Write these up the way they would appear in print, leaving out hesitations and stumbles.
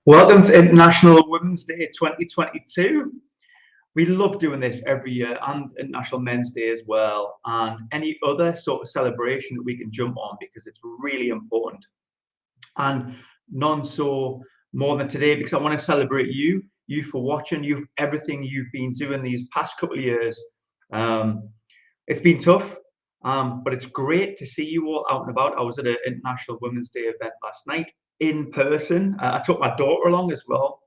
Welcome to International Women's Day 2022. We love doing this every year, and International Men's Day as well, and any other sort of celebration that we can jump on because it's really important. And none so more than today because I want to celebrate you for watching, you everything you've been doing these past couple of years. It's been tough, but it's great to see you all out and about. I was at an International Women's Day event last night in person. I took my daughter along as well,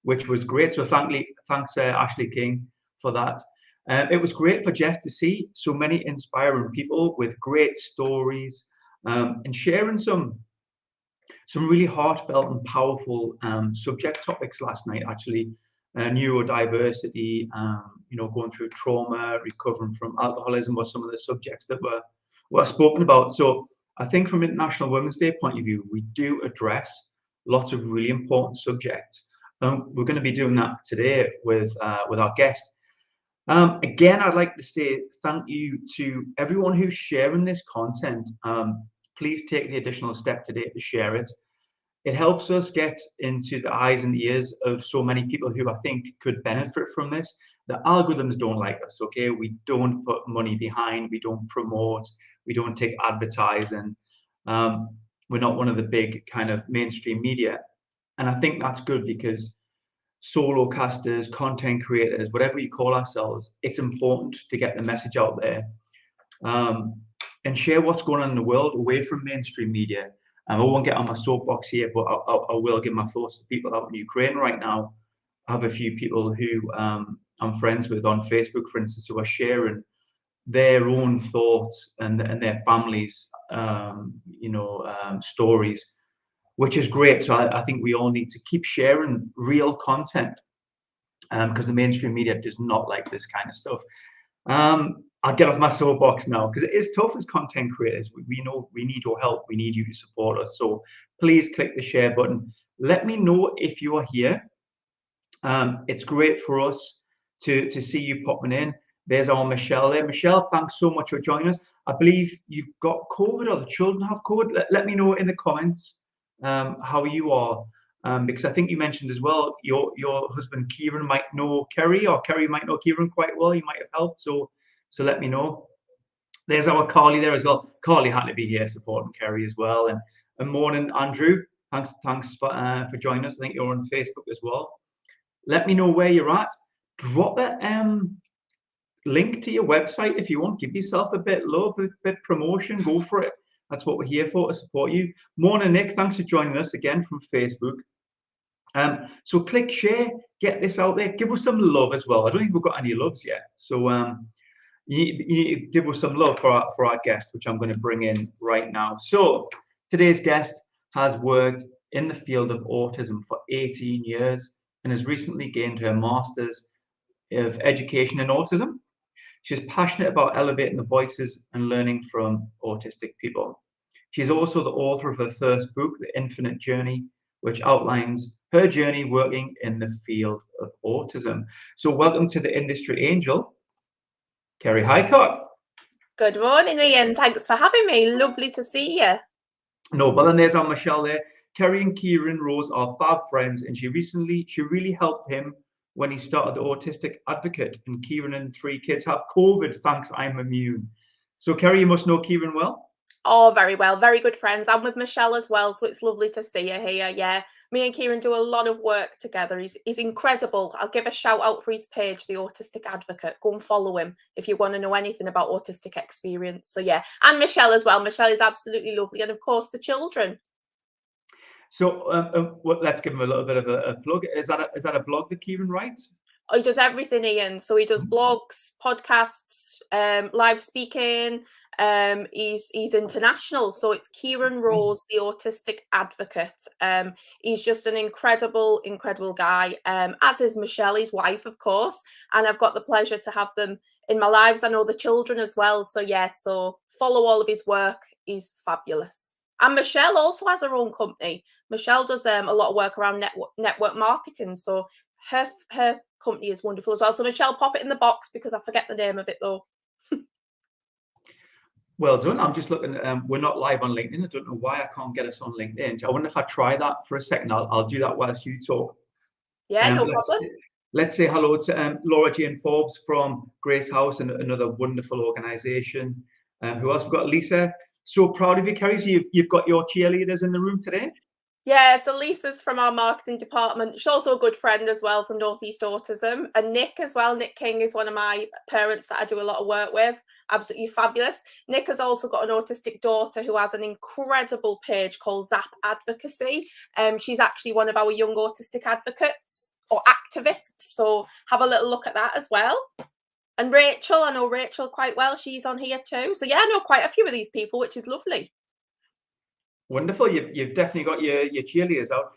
which was great. So thanks Ashley King for that. It was great for Jess to see so many inspiring people with great stories and sharing some really heartfelt and powerful subject topics last night. Actually, neurodiversity, going through trauma, recovering from alcoholism, were some of the subjects that were spoken about. So I think from International Women's Day point of view, we do address lots of really important subjects. We're going to be doing that today with our guest. Again, I'd like to say thank you to everyone who's sharing this content. Please take the additional step today to share it. It helps us get into the eyes and ears of so many people who I think could benefit from this. The algorithms don't like us, okay? We don't put money behind, we don't promote, we don't take advertising. We're not one of the big kind of mainstream media. And I think that's good because solo casters, content creators, whatever you call ourselves, it's important to get the message out there and share what's going on in the world away from mainstream media. I won't get on my soapbox here, but I will give my thoughts to people out in Ukraine right now. I have a few people who I'm friends with on Facebook, for instance, who are sharing their own thoughts and their families' stories, which is great. So I think we all need to keep sharing real content because the mainstream media does not like this kind of stuff. I'll get off my soapbox now because it is tough as content creators. We know we need your help. We need you to support us. So please click the share button. Let me know if you are here. It's great for us to see you popping in. There's our Michelle there. Michelle, thanks so much for joining us. I believe you've got COVID or the children have COVID. Let me know in the comments how you are. Because I think you mentioned as well, your husband Kieran might know Kerrie, or Kerrie might know Kieran quite well. He might have helped. So let me know. There's our Carly there as well. Carly had to be here supporting Kerrie as well. And morning, Andrew. Thanks for joining us. I think you're on Facebook as well. Let me know where you're at. Drop a link to your website if you want. Give yourself a bit of love, a bit of promotion. Go for it. That's what we're here for, to support you. Morning, Nick. Thanks for joining us again from Facebook. So click share, get this out there. Give us some love as well. I don't think we've got any loves yet. So you give us some love for our guest, which I'm going to bring in right now. So today's guest has worked in the field of autism for 18 years and has recently gained her Master's of Education in Autism. She's passionate about elevating the voices and learning from autistic people. She's also the author of her first book, The Infinite Journey, which outlines her journey working in the field of autism. So welcome to the industry angel, Kerrie Highcock. Good morning, Ian. Thanks for having me. Lovely to see you. No, but then there's our Michelle there. Kerrie and Kieran Rose are fab friends, and she really helped him when he started the Autistic Advocate. And Kieran and 3 kids have COVID. Thanks, I'm immune. So Kerrie, you must know Kieran well. Oh, very well. Very good friends. I'm with Michelle as well, so it's lovely to see you here. Yeah, me and Kieran do a lot of work together. He's incredible. I'll give a shout out for his page, The Autistic Advocate. Go and follow him if you want to know anything about autistic experience. So yeah, and Michelle as well. Michelle is absolutely lovely. And of course, the children. So let's give him a little bit of a plug. Is that a blog that Kieran writes? Oh, he does everything, Ian. So he does blogs, podcasts, live speaking. He's international. So it's Kieran Rose, the Autistic Advocate. He's just an incredible guy, as is Michelle, his wife, of course. And I've got the pleasure to have them in my lives. I know the children as well. So yeah, so follow all of his work. He's fabulous. And Michelle also has her own company. Michelle does a lot of work around network marketing. So her company is wonderful as well. So Michelle, pop it in the box because I forget the name of it though. Well done. I'm just looking. We're not live on LinkedIn. I don't know why I can't get us on LinkedIn. I wonder if I try that for a second. I'll do that whilst you talk. Yeah, no problem. Let's say hello to Laura Jane Forbes from Grace House, and another wonderful organisation. Who else? We've got Lisa. So proud of you, Kerrie. So you've got your cheerleaders in the room today. Yeah, so Lisa's from our marketing department. She's also a good friend as well from Northeast Autism. And Nick as well. Nick King is one of my parents that I do a lot of work with. Absolutely fabulous. Nick has also got an autistic daughter who has an incredible page called Zap Advocacy. She's actually one of our young autistic advocates or activists. So have a little look at that as well. And Rachel, I know Rachel quite well. She's on here too. So yeah, I know quite a few of these people, which is lovely. Wonderful. You've definitely got your cheerleaders out.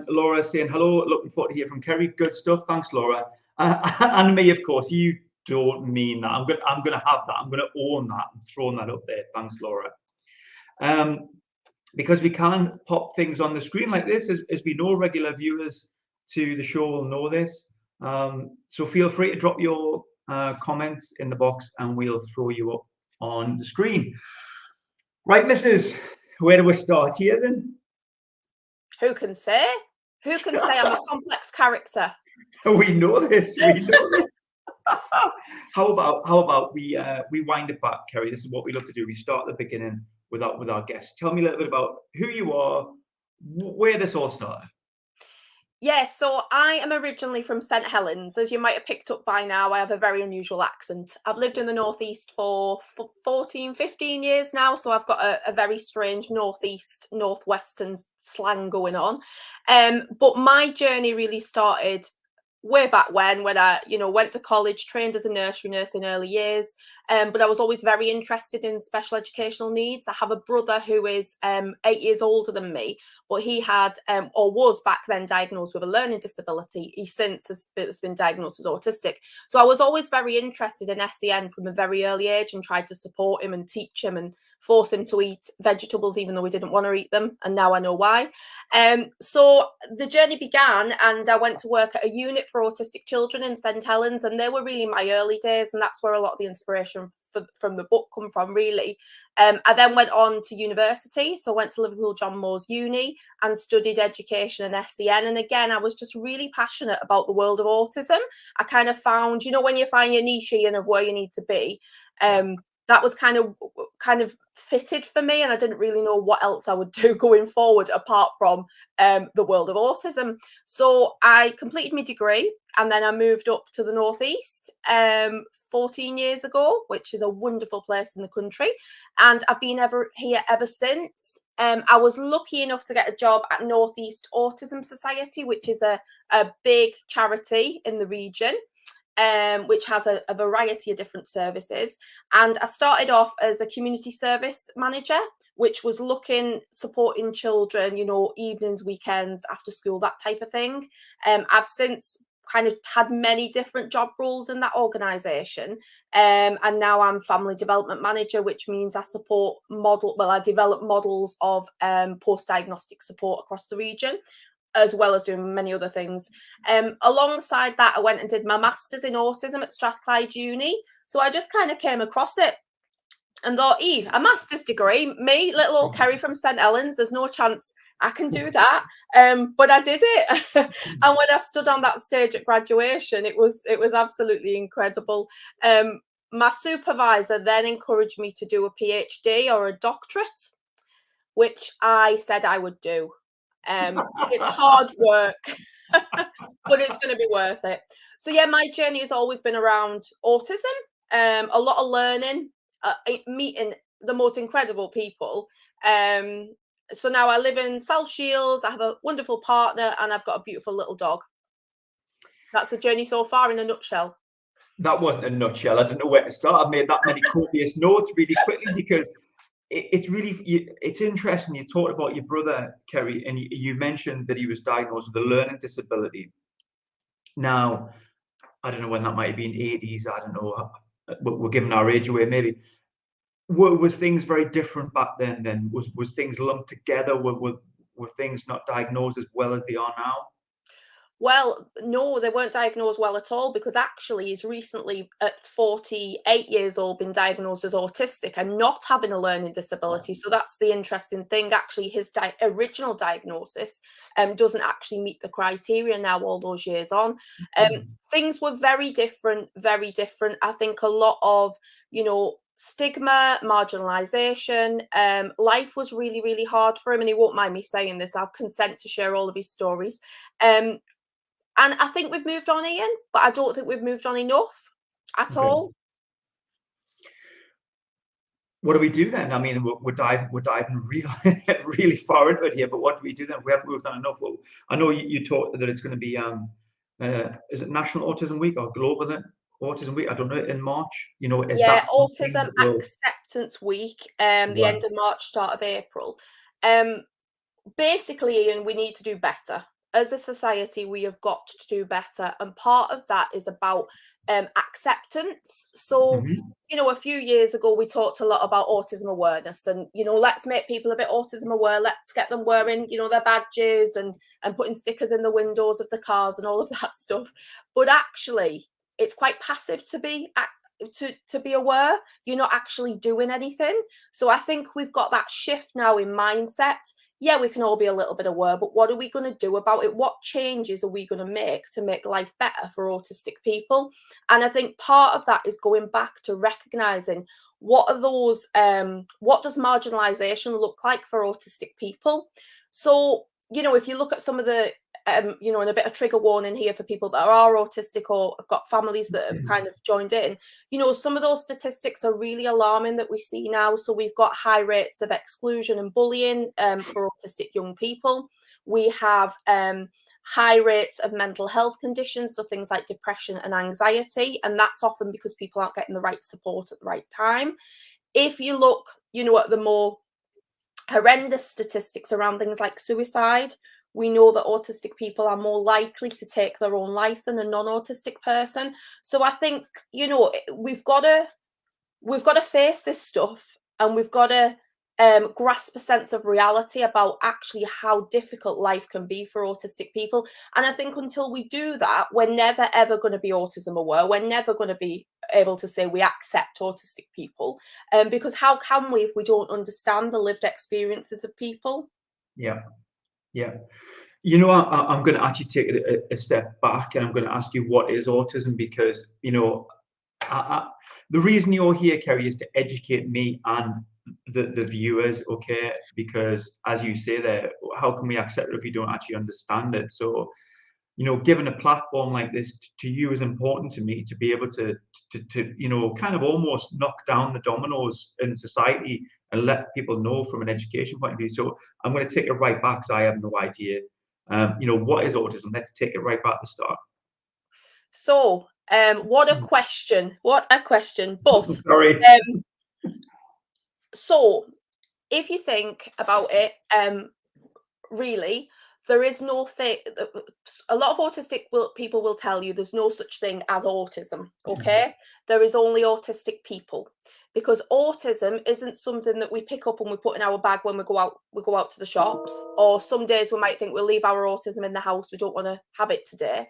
Laura saying hello. Looking forward to hear from Kerrie. Good stuff. Thanks, Laura. And me, of course. You don't mean that. I'm gonna have that. I'm gonna own that. I'm throwing that up there. Thanks, Laura. Because we can pop things on the screen like this, as we know, regular viewers to the show will know this. So feel free to drop your comments in the box, and we'll throw you up on the screen. Right, Mrs. Where do we start here then? Who can say? Who can say I'm a complex character? We know this. We know this. How about we wind it back, Kerrie? This is what we love to do. We start at the beginning with our guests. Tell me a little bit about who you are, where this all started. Yeah, so I am originally from St Helens. As you might have picked up by now, I have a very unusual accent. I've lived in the Northeast for 14, 15 years now, so I've got a very strange Northeast, Northwestern slang going on. But my journey really started way back when I, went to college, trained as a nursery nurse in early years. But I was always very interested in special educational needs. I have a brother who is 8 years older than me, but he had or was back then diagnosed with a learning disability. He since has been diagnosed as autistic. So I was always very interested in SEN from a very early age and tried to support him and teach him and force him to eat vegetables even though we didn't want to eat them, and now I know why. So the journey began, and I went to work at a unit for autistic children in St Helens, and they were really my early days, and that's where a lot of the inspiration from the book come from, really. I then went on to university, so I went to Liverpool John Moores Uni and studied education and SEN, and again I was just really passionate about the world of autism. I kind of found, when you find your niche and of where you need to be, that was kind of fitted for me, and I didn't really know what else I would do going forward apart from the world of autism. So I completed my degree, and then I moved up to the Northeast 14 years ago, which is a wonderful place in the country, and I've been here ever since. I was lucky enough to get a job at Northeast Autism Society, which is a big charity in the region. Which has a variety of different services. And I started off as a community service manager, which was supporting children, evenings, weekends, after school, that type of thing. I've since kind of had many different job roles in that organisation. And now I'm family development manager, which means I I develop models of post-diagnostic support across the region, as well as doing many other things. Alongside that, I went and did my master's in autism at Strathclyde Uni. So I just kind of came across it and thought, a master's degree, me, little old Kerrie from St Helens, there's no chance I can do that. But I did it. And when I stood on that stage at graduation, it was absolutely incredible. My supervisor then encouraged me to do a PhD or a doctorate, which I said I would do. It's hard work, but it's going to be worth it. So yeah, my journey has always been around autism, a lot of learning, meeting the most incredible people. So now I live in South Shields. I have a wonderful partner, and I've got a beautiful little dog. That's the journey so far in a nutshell. That wasn't a nutshell. I don't know where to start. I've made that many copious notes really quickly because it's interesting. You talked about your brother, Kerrie, and you mentioned that he was diagnosed with a learning disability. Now, I don't know when that might have been, 80s. I don't know. We're giving our age away, maybe. Was things very different back then? Then was things lumped together? Were things not diagnosed as well as they are now? Well, no, they weren't diagnosed well at all, because actually he's recently, at 48 years old, been diagnosed as autistic and not having a learning disability. So that's the interesting thing. Actually, his original diagnosis doesn't actually meet the criteria now, all those years on. Things were very different, very different. I think a lot of, stigma, marginalization, life was really, really hard for him. And he won't mind me saying this, I've consent to share all of his stories. And I think we've moved on, Ian, but I don't think we've moved on enough at all. What do we do then? I mean, we're diving really, really far into it here, but what do we do then? We haven't moved on enough. Well, I know you talked that it's going to be, is it National Autism Week or Global Autism Week? I don't know, in March. Is that Autism Acceptance Week, the end of March, start of April. Basically, Ian, we need to do better. As a society, we have got to do better. And part of that is about acceptance. So, a few years ago, we talked a lot about autism awareness and, let's make people a bit autism aware. Let's get them wearing, their badges and putting stickers in the windows of the cars and all of that stuff. But actually, it's quite passive to be aware. You're not actually doing anything. So I think we've got that shift now in mindset. Yeah, we can all be a little bit aware, but what are we going to do about it? What changes are we going to make life better for autistic people? And I think part of that is going back to recognizing what are those, what does marginalization look like for autistic people? So, if you look at some of the, and a bit of trigger warning here for people that are autistic or have got families that have kind of joined in, some of those statistics are really alarming that we see now. So we've got high rates of exclusion and bullying for autistic young people. We have high rates of mental health conditions, so things like depression and anxiety, and that's often because people aren't getting the right support at the right time. If you look, at the more horrendous statistics around things like suicide, we know that autistic people are more likely to take their own life than a non-autistic person. So I think, we've got to face this stuff, and we've got to grasp a sense of reality about actually how difficult life can be for autistic people. And I think until we do that, we're never, ever going to be autism aware. We're never going to be able to say we accept autistic people. Because how can we if we don't understand the lived experiences of people? Yeah. I'm going to actually take it a step back, and I'm going to ask you, what is autism? Because, the reason you're here, Kerrie, is to educate me and the viewers, okay? Because as you say there, how can we accept it if we don't actually understand it? So, given a platform like this to you is important to me, to be able to kind of almost knock down the dominoes in society and let people know from an education point of view. So I'm going to take it right back, because I have no idea. What is autism? Let's take it right back to the start. So, what a question! What a question! But sorry. So, if you think about it, really, there is no a lot of autistic people will tell you there's no such thing as autism. Okay, there is only autistic people, because autism isn't something that we pick up and we put in our bag when we go out to the shops. Or some days we might think we'll leave our autism in the house. We don't want to have it today.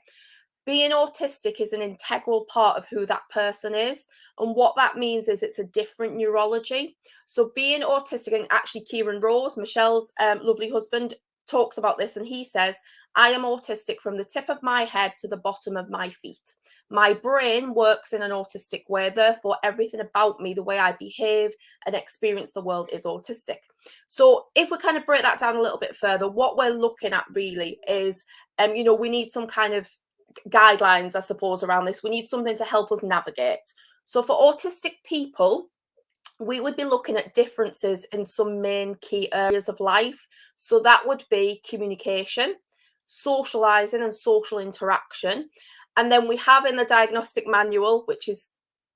Being autistic is an integral part of who that person is. And what that means is it's a different neurology. So being autistic, and actually Kieran Rose, Michelle's lovely husband, talks about this, and he says, I am autistic from the tip of my head to the bottom of my feet. My brain works in an autistic way, therefore everything about me, the way I behave and experience the world, is autistic. So if we kind of break that down a little bit further, what we're looking at really is, we need some kind of guidelines, I suppose, around this. We need something to help us navigate. So for autistic people, we would be looking at differences in some main key areas of life. So that would be communication, socializing and social interaction. And then we have in the diagnostic manual, which is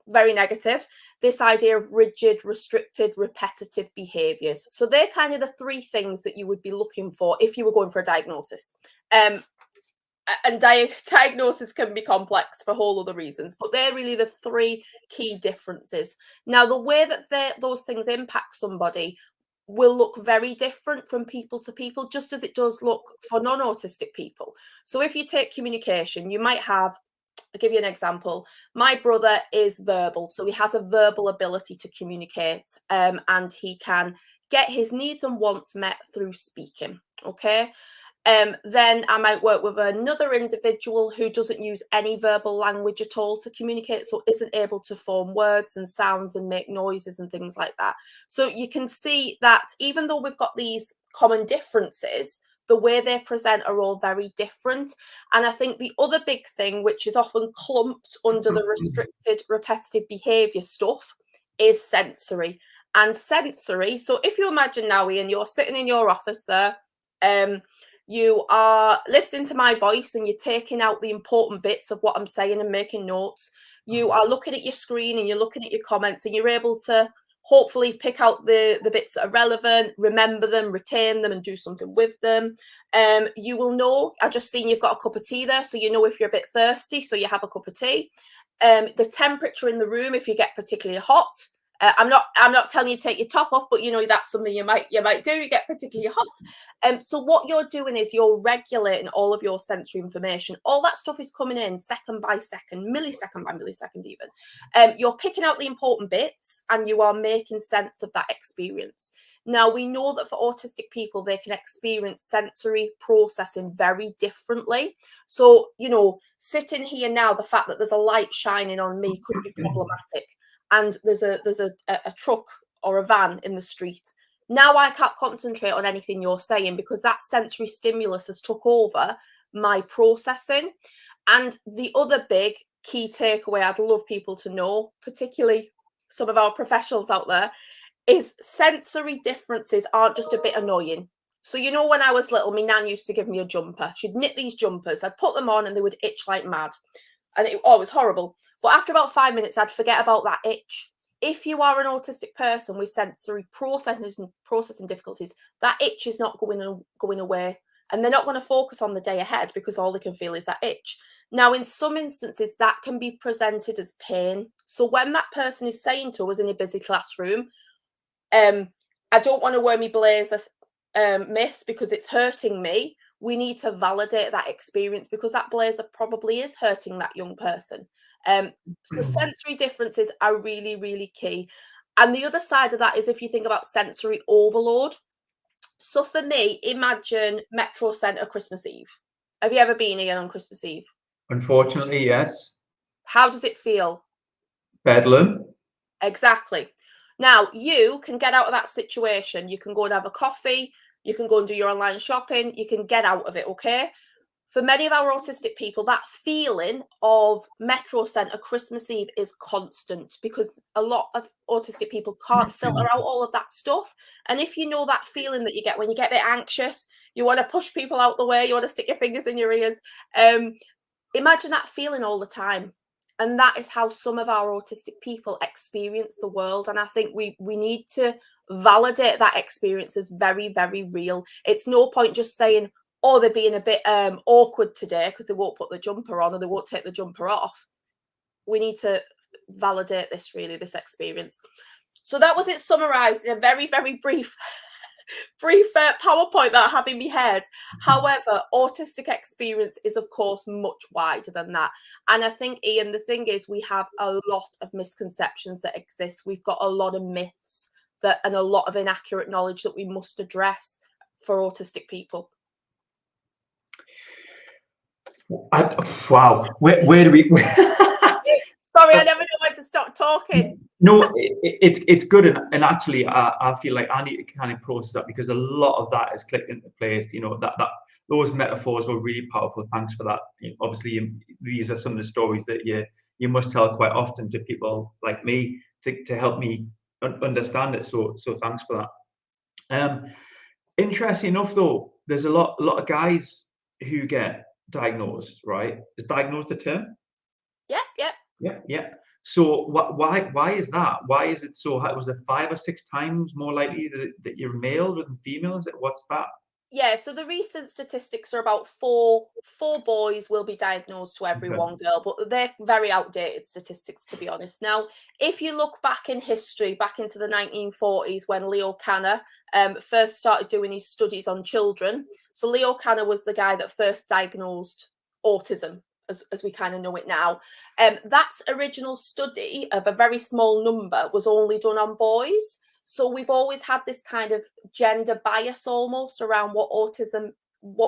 very negative, this idea of rigid, restricted, repetitive behaviors. So they're kind of the three things that you would be looking for if you were going for a diagnosis. And diagnosis can be complex for whole other reasons, but they're really the three key differences. Now, the way that those things impact somebody, will look very different from people to people, just as it does look for non-autistic people. So if you take communication, you might have, I'll give you an example. My brother is verbal, so he has a verbal ability to communicate, and he can get his needs and wants met through speaking. Okay. Then I might work with another individual who doesn't use any verbal language at all to communicate, so isn't able to form words and sounds and make noises and things like that. So you can see that even though we've got these common differences, the way they present are all very different. And I think the other big thing, which is often clumped under the restricted repetitive behaviour stuff, is sensory. And sensory, so if you imagine now, Ian, you're sitting in your office there, you are listening to my voice and you're taking out the important bits of what I'm saying and making notes. You are looking at your screen and you're looking at your comments, and you're able to hopefully pick out the bits that are relevant, remember them, retain them, and do something with them. You will know, I just seen you've got a cup of tea there, so you know if you're a bit thirsty, so you have a cup of tea. The temperature in the room, if you get particularly hot. I'm not telling you to take your top off, but you know that's something you might do. You get particularly hot. So what you're doing is you're regulating all of your sensory information. All that stuff is coming in second by second, millisecond by millisecond even. You're picking out the important bits and you are making sense of that experience. Now, we know that for autistic people, they can experience sensory processing very differently. So, you know, sitting here now, the fact that there's a light shining on me could be problematic. And there's a truck or a van in the street. Now I can't concentrate on anything you're saying because that sensory stimulus has took over my processing. And the other big key takeaway I'd love people to know, particularly some of our professionals out there, is sensory differences aren't just a bit annoying. So, you know, when I was little, my nan used to give me a jumper. She'd knit these jumpers. I'd put them on and they would itch like mad. And it was horrible. But after about 5 minutes, I'd forget about that itch. If you are an autistic person with sensory processing difficulties, that itch is not going away. And they're not going to focus on the day ahead because all they can feel is that itch. Now, in some instances, that can be presented as pain. So when that person is saying to us in a busy classroom, I don't want to wear my blazer, miss, because it's hurting me, we need to validate that experience because that blazer probably is hurting that young person. So sensory differences are really, really key. And the other side of that is if you think about sensory overload. So for me, imagine Metro Centre Christmas Eve. Have you ever been here on Christmas Eve? Unfortunately, yes. How does it feel? Bedlam. Exactly. Now, you can get out of that situation. You can go and have a coffee. You can go and do your online shopping. You can get out of it, okay? For many of our autistic people, that feeling of Metro Centre Christmas Eve is constant because a lot of autistic people can't filter out all of that stuff. And if you know that feeling that you get when you get a bit anxious, you want to push people out the way, you want to stick your fingers in your ears, imagine that feeling all the time. And that is how some of our autistic people experience the world. And I think we need to validate that experience as very, very real. It's no point just saying, oh, they're being a bit awkward today because they won't put the jumper on or they won't take the jumper off. We need to validate this, really, this experience. So that was it summarised in a very, very brief PowerPoint that I have in my head. However, autistic experience is, of course, much wider than that. And I think, Ian, the thing is we have a lot of misconceptions that exist. We've got a lot of myths and a lot of inaccurate knowledge that we must address for autistic people. Wow, where do we? Sorry, I never know when to stop talking. No, it's good, and actually, I feel like I need to kind of process that because a lot of that is clicked into place. You know that those metaphors were really powerful. Thanks for that. Obviously, these are some of the stories that you must tell quite often to people like me to help me understand it. So thanks for that. Interesting enough, though, there's a lot of guys who get diagnosed, right? Is diagnosed the term? Yeah. So why is that? Why is it so high? Was it 5 or 6 times more likely that you're male than female? What's that? Yeah, so the recent statistics are about four boys will be diagnosed to every one girl, but they're very outdated statistics, to be honest. Now, if you look back in history, back into the 1940s, when Leo Kanner first started doing his studies on children. So Leo Kanner was the guy that first diagnosed autism, as we kind of know it now. That original study of a very small number was only done on boys. So we've always had this kind of gender bias almost around what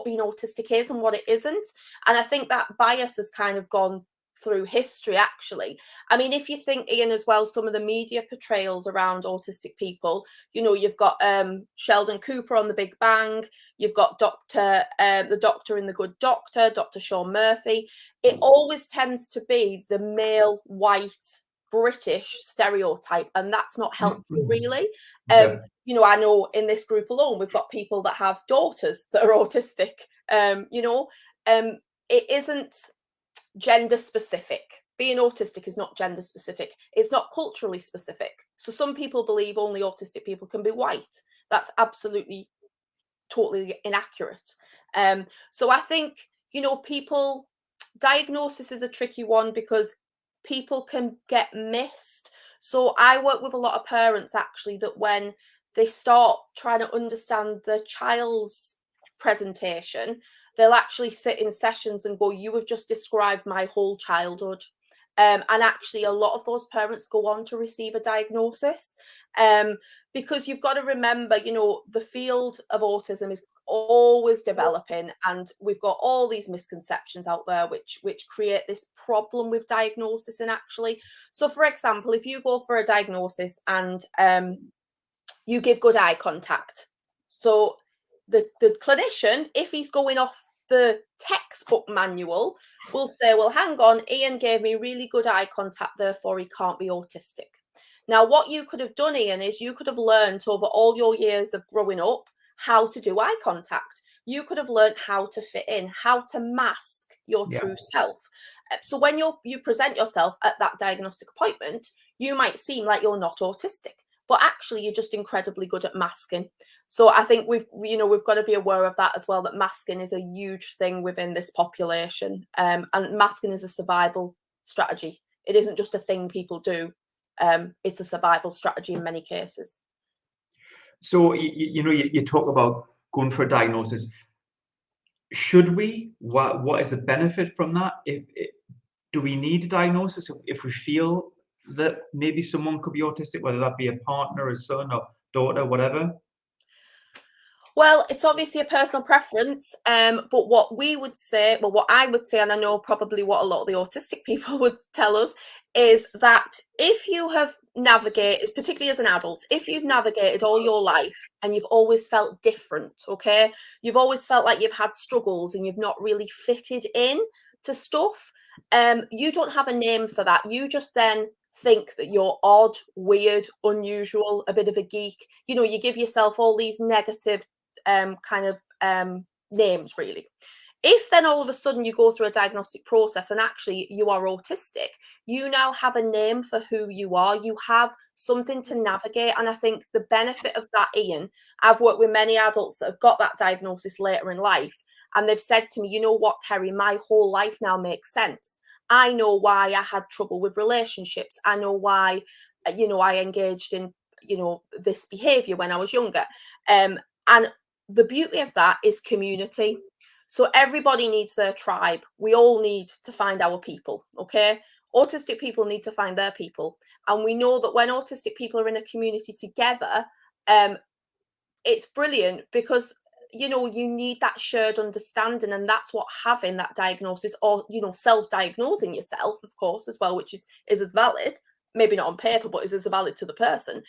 being autistic is and what it isn't. And I think that bias has kind of gone through history, actually. I mean, if you think, Ian, as well, some of the media portrayals around autistic people, you've got Sheldon Cooper on The Big Bang, you've got the Doctor in The Good Doctor, Dr. Sean Murphy. It always tends to be the male, white, British stereotype, and that's not helpful, really. I know in this group alone, we've got people that have daughters that are autistic. It isn't gender specific. Being autistic is not gender specific. It's not culturally specific. So some people believe only autistic people can be white. That's absolutely, totally inaccurate. So I think, diagnosis is a tricky one because people can get missed. So I work with a lot of parents, actually, that when they start trying to understand the child's presentation, they'll actually sit in sessions and go, "You have just described my whole childhood." And actually, a lot of those parents go on to receive a diagnosis, because you've got to remember, the field of autism is always developing, and we've got all these misconceptions out there which create this problem with diagnosis. And actually, so for example, if you go for a diagnosis and you give good eye contact, so the clinician, if he's going off the textbook manual, will say, "Well, hang on, Ian gave me really good eye contact, therefore he can't be autistic." Now, what you could have done, Ian, is you could have learned over all your years of growing up how to do eye contact. You could have learned how to fit in, how to mask your true self. So when you present yourself at that diagnostic appointment, you might seem like you're not autistic, but actually you're just incredibly good at masking. So I think we've got to be aware of that as well, that masking is a huge thing within this population. And masking is a survival strategy. It isn't just a thing people do. It's a survival strategy in many cases. So, you talk about going for a diagnosis. Should we? What is the benefit from that? Do we need a diagnosis if we feel that maybe someone could be autistic, whether that be a partner, a son or daughter, whatever? Well, it's obviously a personal preference, but what I would say, and I know probably what a lot of the autistic people would tell us, is that if you have navigated, particularly as an adult, if you've navigated all your life and you've always felt different, okay, you've always felt like you've had struggles and you've not really fitted in to stuff, you don't have a name for that. You just then think that you're odd, weird, unusual, a bit of a geek. You give yourself all these negative names, really. If then all of a sudden you go through a diagnostic process and actually you are autistic, you now have a name for who you are. You have something to navigate. And I think the benefit of that, Ian, I've worked with many adults that have got that diagnosis later in life, and they've said to me, "You know what, Kerrie, my whole life now makes sense. I know why I had trouble with relationships. I know why, I engaged in, this behavior when I was younger." And the beauty of that is community. So everybody needs their tribe. We all need to find our people, okay? Autistic people need to find their people. And we know that when autistic people are in a community together, it's brilliant because, you need that shared understanding. And that's what having that diagnosis, or, self-diagnosing yourself, of course, as well, which is as valid, maybe not on paper, but is as valid to the person.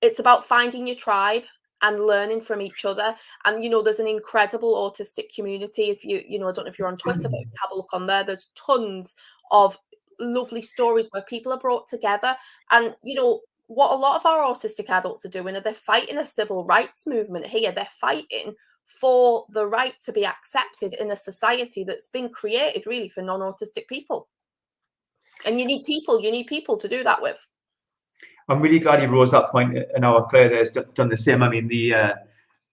It's about finding your tribe and learning from each other. And, there's an incredible autistic community. If I don't know if you're on Twitter, but have a look on there. There's tons of lovely stories where people are brought together. And, what a lot of our autistic adults are doing, they're fighting a civil rights movement here. They're fighting for the right to be accepted in a society that's been created really for non-autistic people. And you need people to do that with. I'm really glad you rose that point, and our Claire there's done the same. I mean,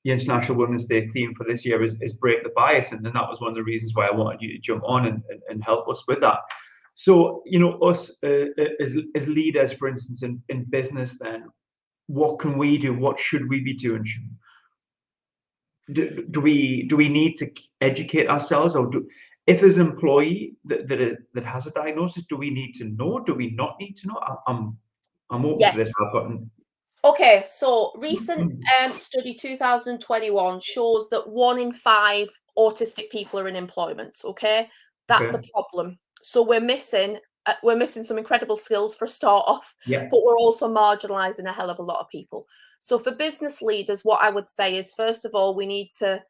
the International Women's Day theme for this year is break the bias, and that was one of the reasons why I wanted you to jump on and help us with that. So, you know, us as leaders, for instance, in business, then what can we do? What should we be doing? Do we need to educate ourselves, or if there's an employee that has a diagnosis, do we need to know? Do we not need to know? I'm open to this. Okay, so recent study 2021 shows that 1 in 5 autistic people are in employment. Okay, that's a problem. So we're missing some incredible skills for a start off, but we're also marginalizing a hell of a lot of people. So for business leaders, what I would say is, first of all, we need to,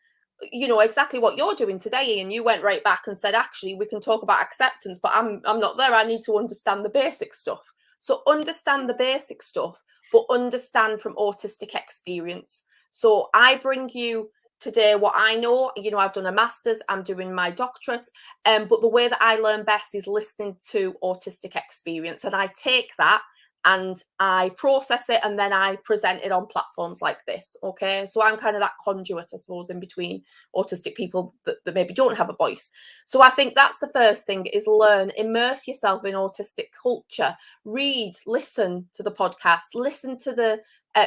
you know, exactly what you're doing today, Ian. You went right back and said, actually, we can talk about acceptance, but I'm not there. I need to understand the basic stuff. So understand the basic stuff, but understand from autistic experience. So I bring you today what I know. You know, I've done a master's, I'm doing my doctorate, but the way that I learn best is listening to autistic experience. And I take that and I process it, and then I present it on platforms like this. Okay, so I'm kind of that conduit, I suppose, in between autistic people that maybe don't have a voice. So I think that's the first thing, is learn, immerse yourself in autistic culture, read, listen to the podcast, listen to the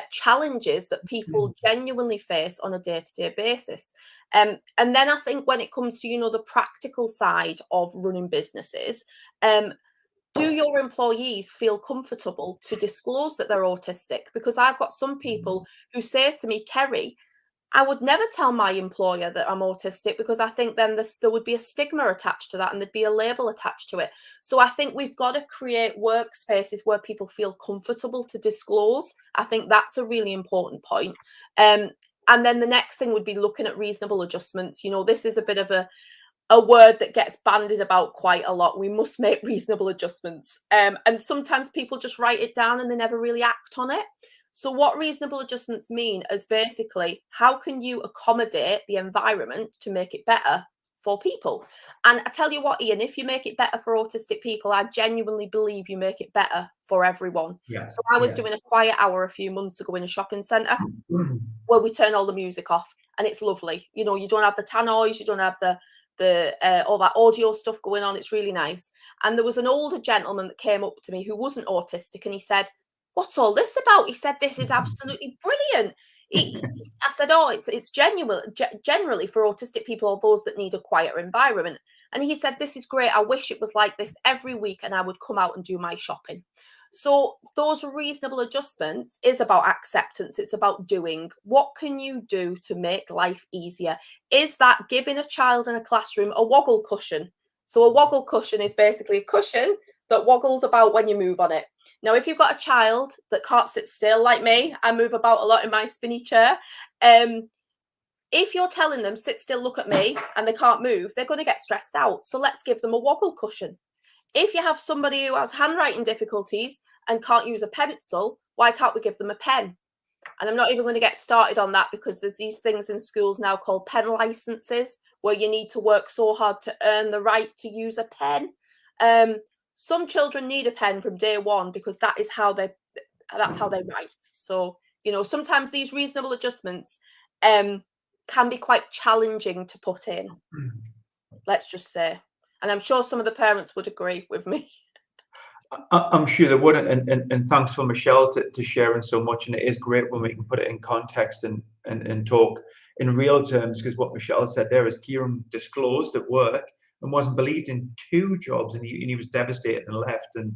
challenges that people genuinely face on a day-to-day basis. And then I think when it comes to, you know, the practical side of running businesses, do your employees feel comfortable to disclose that they're autistic? Because I've got some people who say to me, Kerrie, I would never tell my employer that I'm autistic, because I think then there would be a stigma attached to that, and there'd be a label attached to it. So I think we've got to create workspaces where people feel comfortable to disclose. I think that's a really important point. And then the next thing would be looking at reasonable adjustments. You know, this is a bit of a word that gets bandied about quite a lot. We must make reasonable adjustments. And sometimes people just write it down and they never really act on it. So what reasonable adjustments mean is basically, how can you accommodate the environment to make it better for people? And I tell you what, Ian, if you make it better for autistic people, I genuinely believe you make it better for everyone. So I was doing a quiet hour a few months ago in a shopping centre where we turn all the music off, and it's lovely. You know, you don't have the tannoys, you don't have the all that audio stuff going on. It's really nice. And there was an older gentleman that came up to me who wasn't autistic, and he said, "What's all this about?" He said, "This is absolutely brilliant." I said, "Oh, it's generally for autistic people or those that need a quieter environment." And he said, "This is great. I wish it was like this every week, and I would come out and do my shopping." So those reasonable adjustments is about acceptance. It's about doing. What can you do to make life easier? Is that giving a child in a classroom a woggle cushion? So a woggle cushion is basically a cushion that woggles about when you move on it. Now, if you've got a child that can't sit still like me, I move about a lot in my spinny chair. If you're telling them, sit still, look at me, and they can't move, they're going to get stressed out. So let's give them a woggle cushion. If you have somebody who has handwriting difficulties and can't use a pencil, why can't we give them a pen? And I'm not even going to get started on that, because there's these things in schools now called pen licenses, where you need to work so hard to earn the right to use a pen. Some children need a pen from day one, because that's how they write. So, you know, sometimes these reasonable adjustments can be quite challenging to put in, let's just say. And I'm sure some of the parents would agree with me. I'm sure they would, and thanks for Michelle to sharing so much. And it is great when we can put it in context and talk in real terms, because what Michelle said there is Kieran disclosed at work and wasn't believed in 2 jobs, and he was devastated and left. And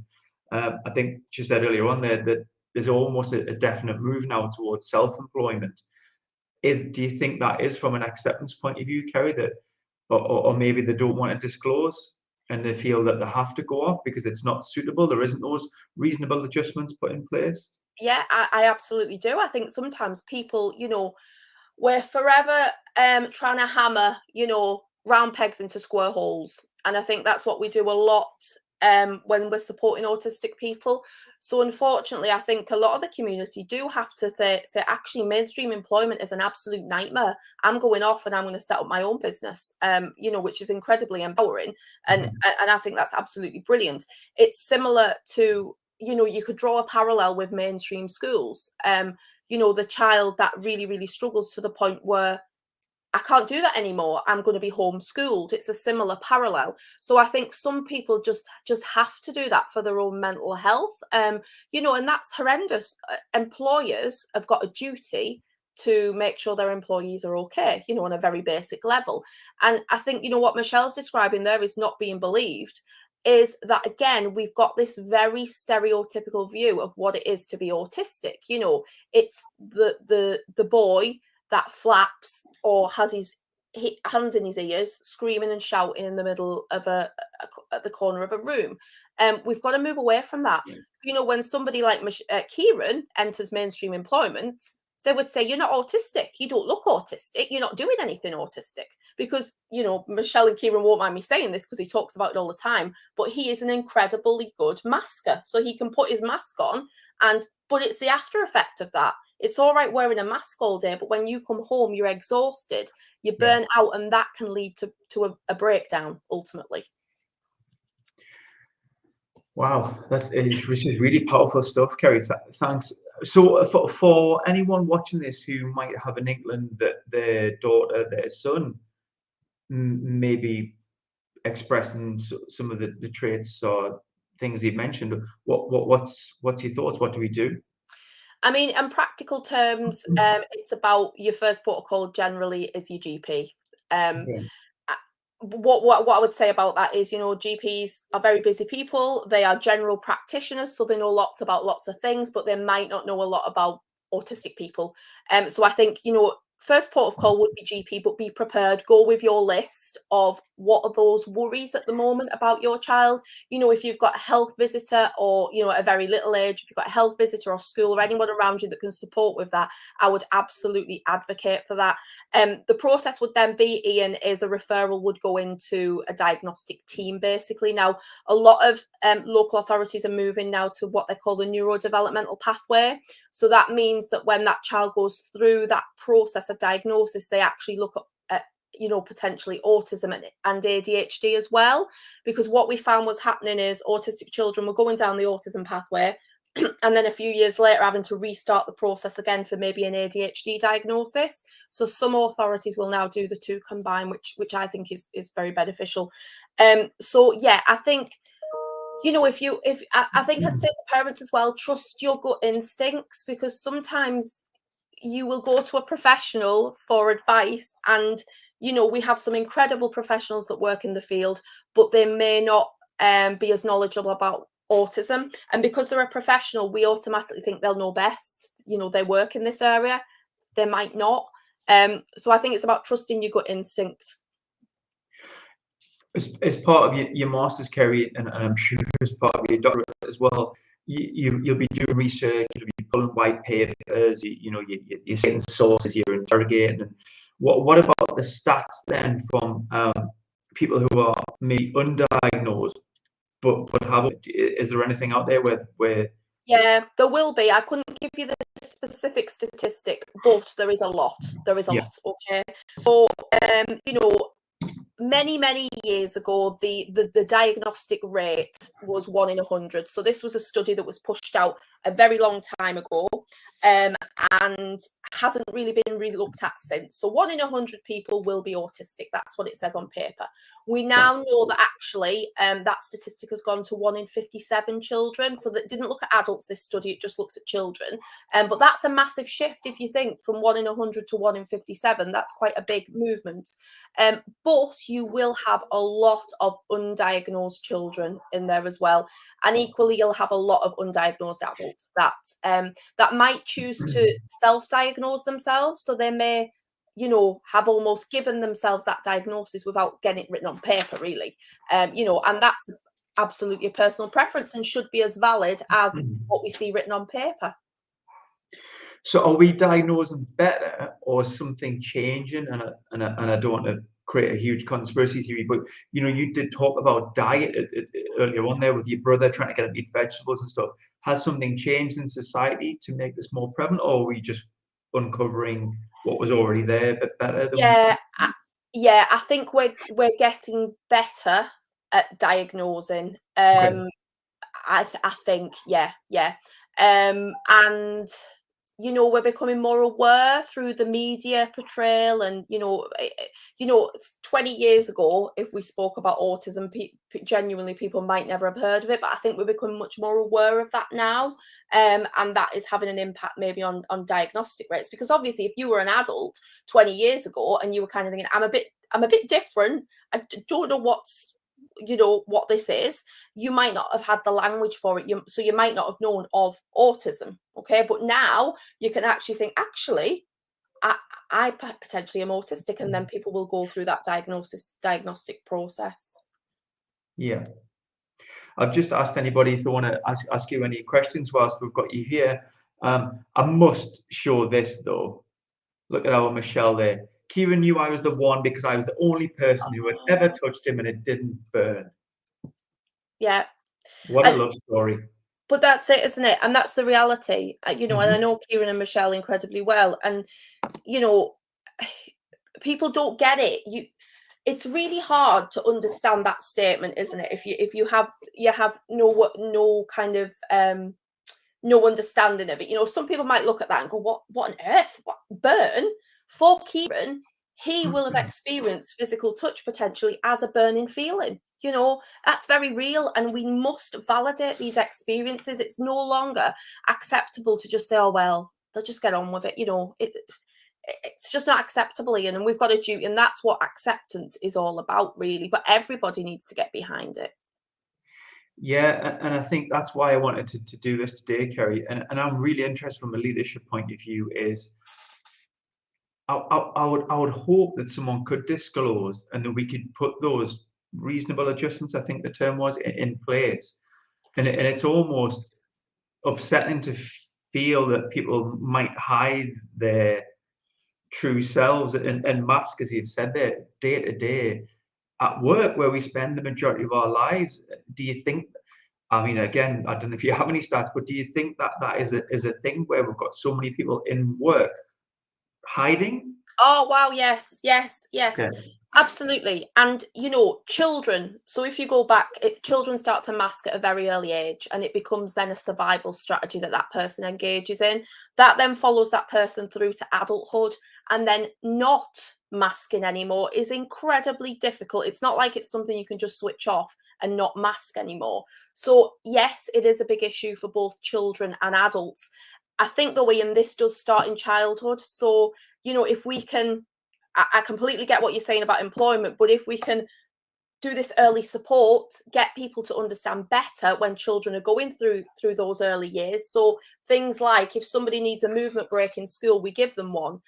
I think she said earlier on there that there's almost a definite move now towards self-employment. Do you think that is from an acceptance point of view, Kerrie, that or maybe they don't want to disclose and they feel that they have to go off because it's not suitable? There isn't those reasonable adjustments put in place? Yeah, I absolutely do. I think sometimes people, you know, we're forever trying to hammer, you know, round pegs into square holes. And I think that's what we do a lot when we're supporting autistic people. So unfortunately, I think a lot of the community do have to say, actually, mainstream employment is an absolute nightmare. I'm going off and I'm going to set up my own business, you know, which is incredibly empowering. And I think that's absolutely brilliant. It's similar to, you know, you could draw a parallel with mainstream schools. you know, the child that really, really struggles to the point where I can't do that anymore, I'm going to be homeschooled. It's a similar parallel. So I think some people just have to do that for their own mental health. You know, and that's horrendous. Employers have got a duty to make sure their employees are okay, you know, on a very basic level. And I think, you know, what Michelle's describing there is not being believed, is that, again, we've got this very stereotypical view of what it is to be autistic. You know, it's the boy that flaps or has his hands in his ears, screaming and shouting in the middle of at the corner of a room. We've got to move away from that. You know, when somebody like Kieran enters mainstream employment, they would say, you're not autistic. You don't look autistic. You're not doing anything autistic. Because, you know, Michelle and Kieran won't mind me saying this because he talks about it all the time, but he is an incredibly good masker. So he can put his mask on, but it's the after effect of that. It's all right wearing a mask all day, but when you come home, you're exhausted, you burn out, and that can lead to a breakdown ultimately. Wow, which is really powerful stuff, Kerrie. Thanks. So for anyone watching this who might have an inkling that their daughter, their son, may be expressing some of the traits or things you've mentioned, what's your thoughts? What do we do? I mean, in practical terms, it's about your first port of call generally is your GP. Okay. What I would say about that is, you know, GPs are very busy people. They are general practitioners, so they know lots about lots of things, but they might not know a lot about autistic people. So I think, you know, first port of call would be GP, but be prepared. Go with your list of what are those worries at the moment about your child. You know, if you've got a health visitor or, you know, at a very little age, if you've got a health visitor or school or anyone around you that can support with that, I would absolutely advocate for that. The process would then be, Ian, is a referral would go into a diagnostic team, basically. Now, a lot of local authorities are moving now to what they call the neurodevelopmental pathway. So that means that when that child goes through that process of diagnosis, they actually look at you know, potentially autism and ADHD as well. Because what we found was happening is autistic children were going down the autism pathway, and then a few years later having to restart the process again for maybe an ADHD diagnosis. So some authorities will now do the two combined, which I think is very beneficial. So yeah, I think, you know, I think I'd say to parents as well, trust your gut instincts, because sometimes you will go to a professional for advice, and, you know, we have some incredible professionals that work in the field, but they may not be as knowledgeable about autism, and because they're a professional, we automatically think they'll know best. You know, they work in this area, they might not. So I think it's about trusting your gut instinct. As part of your master's, Kerrie, and I'm sure as part of your doctorate as well, you'll be doing research, you'll be pulling white papers, you're getting sources, you're interrogating. And what about the stats then from people who are maybe undiagnosed but have? Is there anything out there where? Yeah, there will be. I couldn't give you the specific statistic, but there is a lot. There is a lot. Okay, so you know, many years ago, the diagnostic rate was 1 in 100. So this was a study that was pushed out a very long time ago, and hasn't really been looked at since. So 1 in 100 people will be autistic. That's what it says on paper. We now know that actually that statistic has gone to 1 in 57 children. So that didn't look at adults, this study, it just looks at children. But that's a massive shift if you think from 1 in 100 to 1 in 57. That's quite a big movement. But you will have a lot of undiagnosed children in there as well. And equally, you'll have a lot of undiagnosed adults that might choose to self-diagnose themselves. So they may, you know, have almost given themselves that diagnosis without getting it written on paper, really. You know, and that's absolutely a personal preference and should be as valid as what we see written on paper. So are we diagnosing better, or something changing? And I don't want to create a huge conspiracy theory, but you know, you did talk about diet earlier on there with your brother trying to get him to eat vegetables and stuff. Has something changed in society to make this more prevalent, or are we just uncovering what was already there but better than? Yeah, I think we're getting better at diagnosing. Okay. I think, yeah. And you know, we're becoming more aware through the media portrayal, and you know, 20 years ago, if we spoke about autism, genuinely people might never have heard of it, but I think we're becoming much more aware of that now, and that is having an impact maybe on diagnostic rates, because obviously if you were an adult 20 years ago and you were kind of thinking, I'm a bit different, I don't know what's, you know, what this is, you might not have had the language for it, so you might not have known of autism. Okay, but now you can actually think, actually, I potentially am autistic, and then people will go through that diagnostic process. Yeah. I've just asked anybody if they want to ask you any questions whilst we've got you here. I must show this though. Look at our Michelle there. Kieran knew I was the one because I was the only person who had ever touched him and it didn't burn. Yeah. What a love story. But that's it, isn't it? And that's the reality. You know, and I know Kieran and Michelle incredibly well. And, you know, people don't get it. It's really hard to understand that statement, isn't it? If you have no kind of no understanding of it. You know, some people might look at that and go, what on earth? What burn? For Kieran, he will have experienced physical touch potentially as a burning feeling. You know, that's very real, and we must validate these experiences. It's no longer acceptable to just say, oh, well, they'll just get on with it. You know, it's just not acceptable, Ian, and we've got a duty, and that's what acceptance is all about, really. But everybody needs to get behind it. Yeah, and I think that's why I wanted to do this today, Kerrie. And I'm really interested from a leadership point of view is I would hope that someone could disclose and that we could put those reasonable adjustments, I think the term was, in place. And it's almost upsetting to feel that people might hide their true selves and mask, as you've said there, day to day at work, where we spend the majority of our lives. Do you think, I mean, again, I don't know if you have any stats, but do you think that is a thing where we've got so many people in work hiding? Oh, wow. Yes. Okay. Absolutely. And, you know, children. So if you go back, children start to mask at a very early age, and it becomes then a survival strategy that person engages in. That then follows that person through to adulthood, and then not masking anymore is incredibly difficult. It's not like it's something you can just switch off and not mask anymore. So yes, it is a big issue for both children and adults. I think the way, and this does start in childhood. So, you know, if we can, I completely get what you're saying about employment, but if we can do this early support, get people to understand better when children are going through those early years. So things like, if somebody needs a movement break in school, we give them one.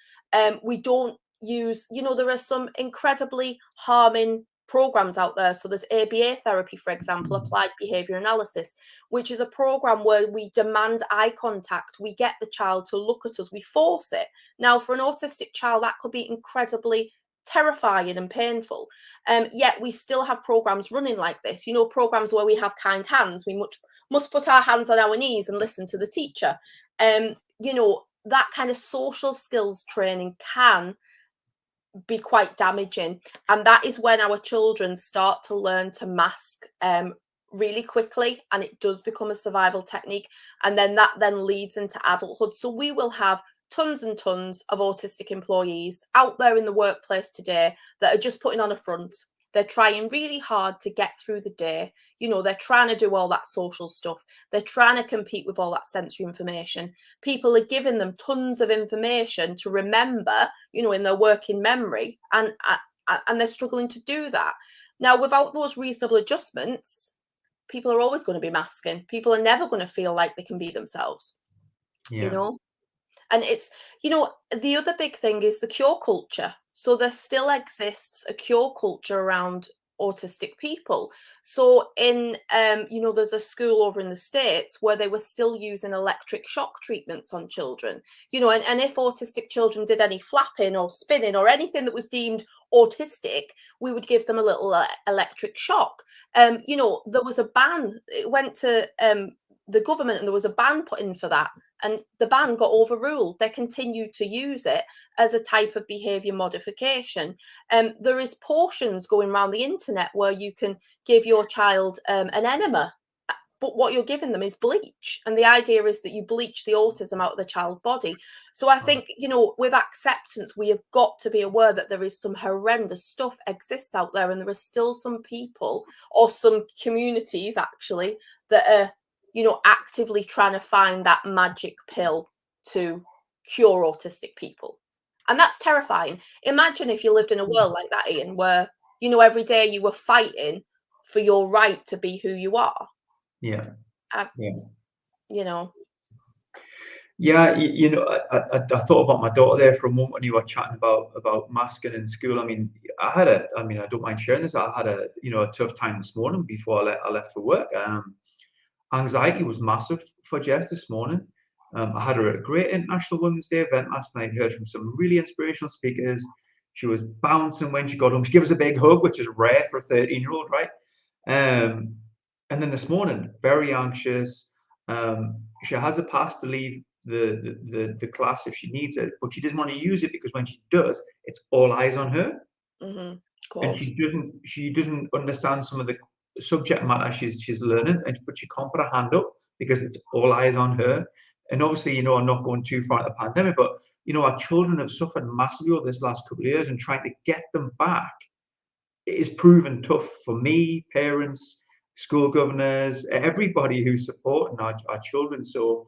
We don't use, you know, there are some incredibly harming programs out there. So there's ABA therapy, for example, applied behavior analysis, which is a program where we demand eye contact. We get the child to look at us, we force it. Now, for an autistic child, that could be incredibly terrifying and painful. Yet we still have programs running like this, you know, programs where we have kind hands. We must put our hands on our knees and listen to the teacher. You know, that kind of social skills training can be quite damaging, and that is when our children start to learn to mask really quickly, and it does become a survival technique, and then that then leads into adulthood. So we will have tons and tons of autistic employees out there in the workplace today that are just putting on a front. They're trying really hard to get through the day. You know, they're trying to do all that social stuff. They're trying to compete with all that sensory information. People are giving them tons of information to remember, you know, in their working memory, and they're struggling to do that. Now, without those reasonable adjustments, people are always going to be masking. People are never going to feel like they can be themselves, you know? And it's, you know, the other big thing is the cure culture. So there still exists a cure culture around autistic people. So in, you know, there's a school over in the States where they were still using electric shock treatments on children, you know, and if autistic children did any flapping or spinning or anything that was deemed autistic, we would give them a little electric shock. You know, there was a ban. It went to the government, and there was a ban put in for that, and the ban got overruled. They continued to use it as a type of behavior modification. There is portions going around the internet where you can give your child an enema, but what you're giving them is bleach, and the idea is that you bleach the autism out of the child's body. So I think, you know, with acceptance, we have got to be aware that there is some horrendous stuff exists out there, and there are still some people or some communities actually that are, you know, actively trying to find that magic pill to cure autistic people. And that's terrifying. Imagine if you lived in a world like that, Ian, where, you know, every day you were fighting for your right to be who you are. Yeah. Yeah. You know. Yeah, you know, I thought about my daughter there for a moment when you were chatting about masking in school. I mean, I don't mind sharing this. I had a tough time this morning before I left for work. Anxiety was massive for Jess this morning. I had her at a great International Women's Day event last night. Heard from some really inspirational speakers. She was bouncing when she got home. She gave us a big hug, which is rare for a 13-year-old, right? And then this morning, very anxious. She has a pass to leave the class if she needs it, but she doesn't want to use it because when she does, it's all eyes on her. And she doesn't understand some of the subject matter she's learning, but she can't put her hand up because it's all eyes on her. And obviously, you know, I'm not going too far in the pandemic, but you know, our children have suffered massively over this last couple of years, and trying to get them back is proven tough for me, parents, school governors, everybody who's supporting our children. So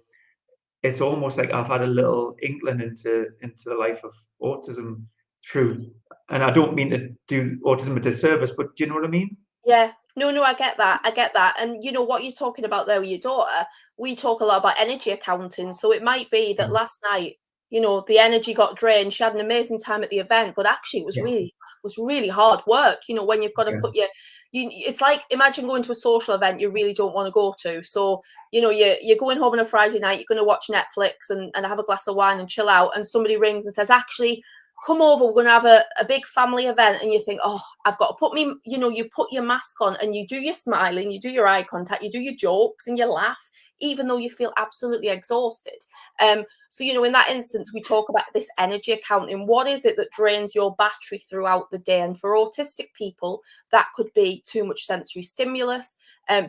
it's almost like I've had a little inkling into the life of autism through, and I don't mean to do autism a disservice, but do you know what I mean? Yeah, no, I get that. And you know what you're talking about there with your daughter, we talk a lot about energy accounting. So it might be that last night, you know, the energy got drained. She had an amazing time at the event, but actually it was really hard work. You know, when you've got to put it's like, imagine going to a social event you really don't want to go to. So, you know, you're going home on a Friday night, you're going to watch Netflix and have a glass of wine and chill out, and somebody rings and says, actually, come over, we're going to have a big family event, and you think, oh, I've got to put me, you know, you put your mask on and you do your smiling, you do your eye contact, you do your jokes and you laugh, even though you feel absolutely exhausted. So, you know, in that instance, we talk about this energy accounting. What is it that drains your battery throughout the day? And for autistic people, that could be too much sensory stimulus,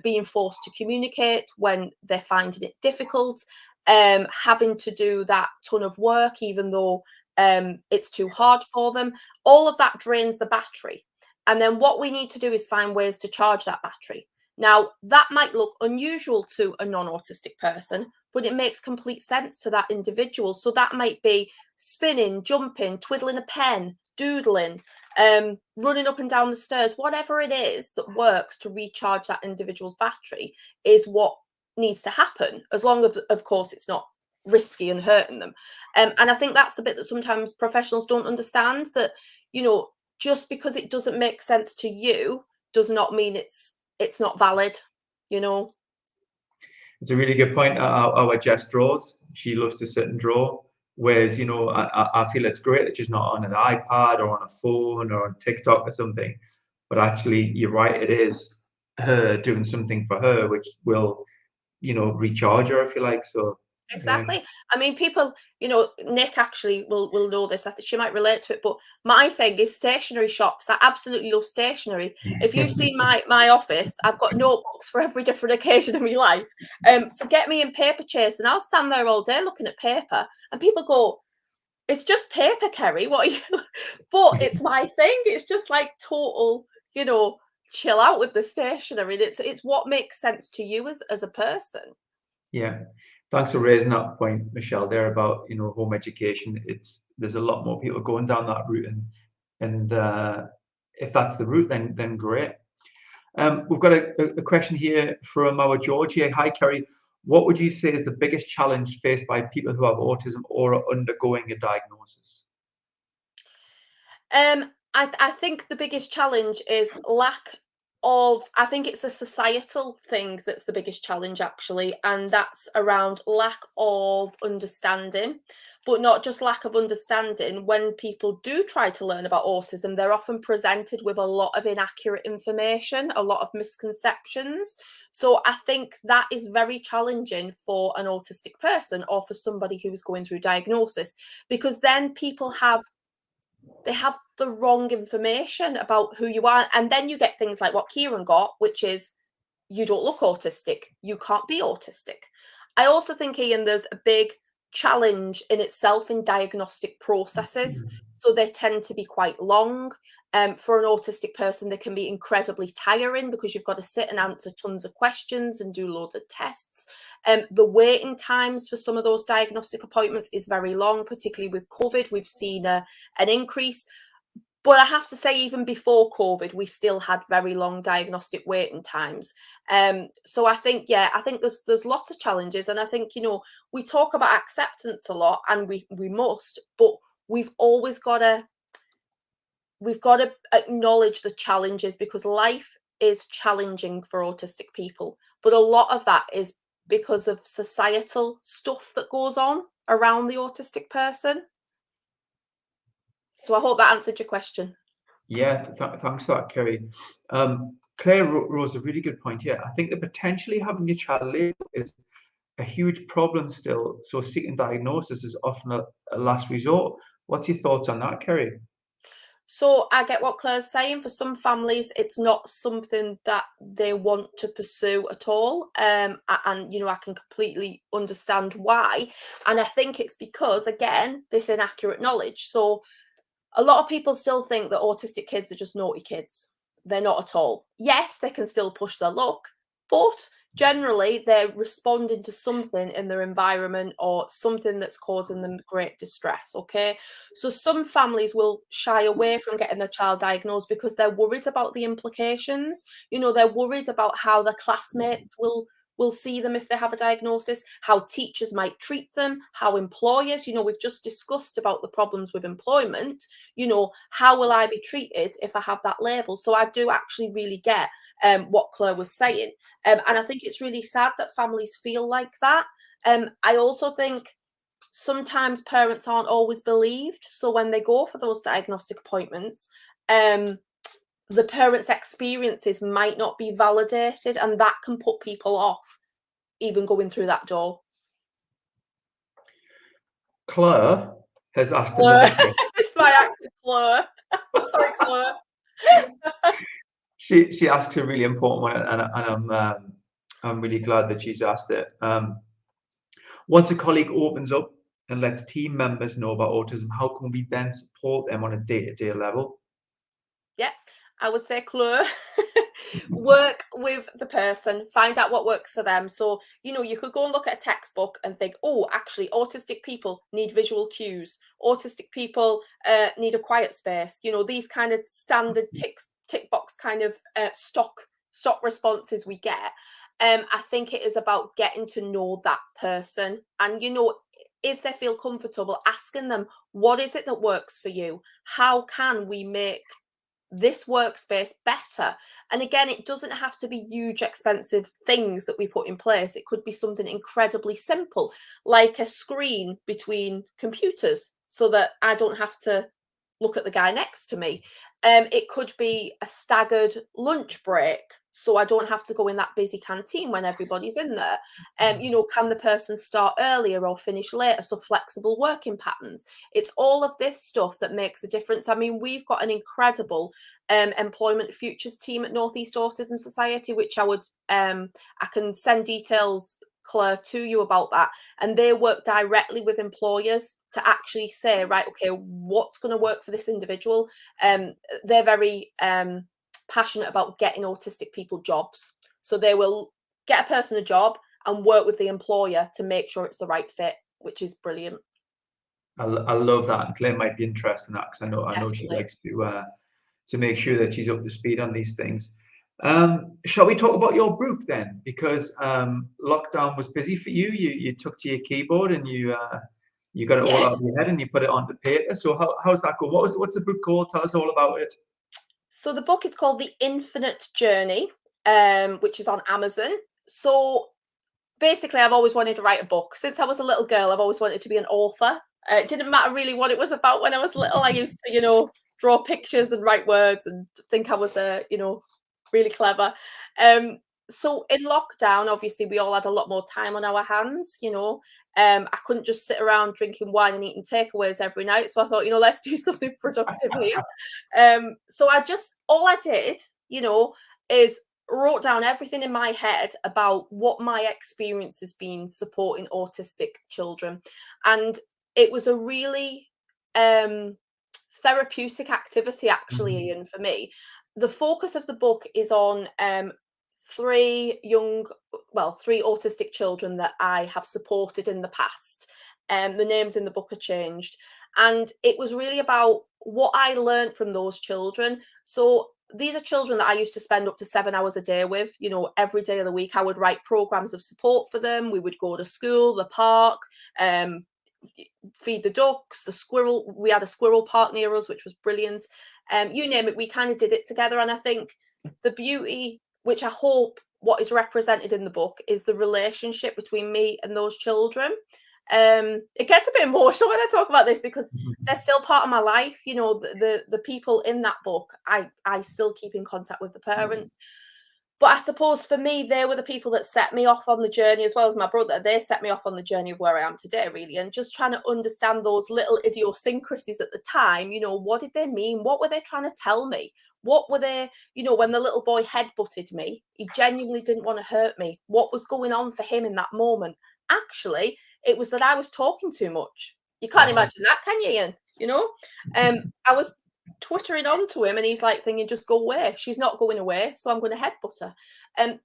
being forced to communicate when they're finding it difficult, having to do that ton of work, even though it's too hard for them. All of that drains the battery. And then what we need to do is find ways to charge that battery. Now, that might look unusual to a non-autistic person, but it makes complete sense to that individual. So that might be spinning, jumping, twiddling a pen, doodling, running up and down the stairs, whatever it is that works to recharge that individual's battery is what needs to happen, as long as, of course, it's not risky and hurting them. And I think that's the bit that sometimes professionals don't understand, that, you know, just because it doesn't make sense to you does not mean it's not valid, you know. It's a really good point. Our Jess draws. She loves to sit and draw. Whereas, you know, I feel it's great that she's not on an iPad or on a phone or on TikTok or something. But actually, you're right, it is her doing something for her, which will, you know, recharge her, if you like. So Exactly. I mean, people, you know, Nick actually will know this. I think she might relate to it. But my thing is stationery shops. I absolutely love stationery. If you've seen my office, I've got notebooks for every different occasion of my life. So get me in Paper Chase, and I'll stand there all day looking at paper. And people go, "It's just paper, Kerrie. What are you?" But it's my thing. It's just like total, you know, chill out with the stationery. It's what makes sense to you as a person. Yeah, thanks for raising that point, Michelle, there about, you know, home education. There's a lot more people going down that route, and if that's the route, then great. We've got a question here from our George here. Hi, Kerrie. What would you say is the biggest challenge faced by people who have autism or are undergoing a diagnosis? I think the biggest challenge is lack of, I think it's a societal thing that's the biggest challenge actually, and that's around lack of understanding. But not just lack of understanding. When people do try to learn about autism, they're often presented with a lot of inaccurate information, a lot of misconceptions. So I think that is very challenging for an autistic person or for somebody who is going through diagnosis, because then people have the wrong information about who you are. And then you get things like what Kieran got, which is you don't look autistic, you can't be autistic. I also think, Ian, there's a big challenge in itself in diagnostic processes. So they tend to be quite long. For an autistic person, they can be incredibly tiring because you've got to sit and answer tons of questions and do loads of tests. The waiting times for some of those diagnostic appointments is very long, particularly with COVID. We've seen an increase. But I have to say, even before COVID, we still had very long diagnostic waiting times. So I think, I think there's lots of challenges. And I think, we talk about acceptance a lot, and we must, but we've got to acknowledge the challenges, because life is challenging for autistic people. But a lot of that is because of societal stuff that goes on around the autistic person. So I hope that answered your question. Yeah, thanks for that, Kerrie. Claire rose a really good point here. I think that potentially having your child labelled is a huge problem still. So seeking diagnosis is often a last resort. What's your thoughts on that, Kerrie? So I get what Claire's saying. For some families, it's not something that they want to pursue at all. And, I can completely understand why. And I think it's because, again, this inaccurate knowledge. So a lot of people still think that autistic kids are just naughty kids. They're not at all. Yes, they can still push their luck, but generally they're responding to something in their environment or something that's causing them great distress. Okay, so some families will shy away from getting their child diagnosed because they're worried about the implications. They're worried about how their classmates will see them if they have a diagnosis, how teachers might treat them, how employers, we've just discussed about the problems with employment, how will I be treated if I have that label? So I do actually really get what Claire was saying. And I think it's really sad that families feel like that. I also think sometimes parents aren't always believed. So when they go for those diagnostic appointments, the parents' experiences might not be validated, and that can put people off even going through that door. Claire has asked another question. It's my accent, Claire. Sorry, Claire. She asks a really important one, and I'm really glad that she's asked it. Once a colleague opens up and lets team members know about autism, how can we then support them on a day-to-day level? Yeah, I would say, Claire, work with the person, find out what works for them. So, you could go and look at a textbook and think, oh, actually, autistic people need visual cues. Autistic people need a quiet space. These kind of standard tick box kind of stock responses we get. I think it is about getting to know that person, and if they feel comfortable, asking them, what is it that works for you? How can we make this workspace better? And again, it doesn't have to be huge expensive things that we put in place. It could be something incredibly simple, like a screen between computers so that I don't have to look at the guy next to me. It could be a staggered lunch break, so I don't have to go in that busy canteen when everybody's in there. Can the person start earlier or finish later? So flexible working patterns. It's all of this stuff that makes a difference. I mean, we've got an incredible employment futures team at North East Autism Society, which I can send details, Claire, to you about that. And they work directly with employers to actually say, right, okay, what's going to work for this individual? They're very passionate about getting autistic people jobs. So they will get a person a job and work with the employer to make sure it's the right fit, which is brilliant. I love that. And Claire might be interested in that, because I know she likes to make sure that she's up to speed on these things. Shall we talk about your book then? Because lockdown was busy for you. You took to your keyboard and you got it all out of your head and you put it onto paper. So how's that going? What's the book called? Tell us all about it. So the book is called The Infinite Journey, which is on Amazon. So basically, I've always wanted to write a book. Since I was a little girl, I've always wanted to be an author. It didn't matter really what it was about when I was little. I used to, draw pictures and write words and think I was, really clever. So in lockdown, obviously, we all had a lot more time on our hands, I couldn't just sit around drinking wine and eating takeaways every night. So I thought, let's do something productive here. So all I did, is wrote down everything in my head about what my experience has been supporting autistic children. And it was a really therapeutic activity, actually, Ian, for me. The focus of the book is on three autistic children that I have supported in the past. The names in the book are changed. And it was really about what I learned from those children. So these are children that I used to spend up to 7 hours a day with. You know, every day of the week, I would write programs of support for them. We would go to school, the park, feed the ducks, the squirrel. We had a squirrel park near us, which was brilliant. You name it, we kind of did it together. And I think the beauty, which I hope what is represented in the book, is the relationship between me and those children. It gets a bit emotional when I talk about this because they're still part of my life. You know, the people in that book, I still keep in contact with the parents. But I suppose for me, they were the people that set me off on the journey, as well as my brother. They set me off on the journey of where I am today, really. And just trying to understand those little idiosyncrasies at the time, you know, what did they mean? What were they trying to tell me? What were they, you know, when the little boy headbutted me, he genuinely didn't want to hurt me. What was going on for him in that moment? Actually, it was that I was talking too much. You can't imagine that, can you, Ian? You know, I was twittering onto him and he's like thinking, just go away. She's not going away, so I'm going to headbutt her. And